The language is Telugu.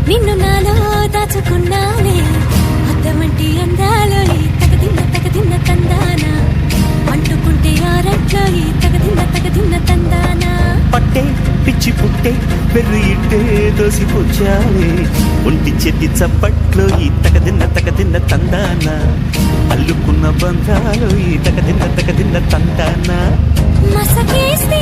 నిన్ను నాలో దాచుకున్నానే అద్దమంటి అందాలో ఈ తగదిన్న తందానా అంటుకుంటే ఆరట్లో ఈ తగదిన్న తందానా పట్టే పిచ్చి పుట్టే వెర్రి ఇట్టే దోసిపుచ్చావే ఒంటి చెట్టి చప్పట్లో ఈ తగదిన్న తందానా అల్లుకున్న బంధాలు ఈ తగదిన్న తందానా మసకేస్తే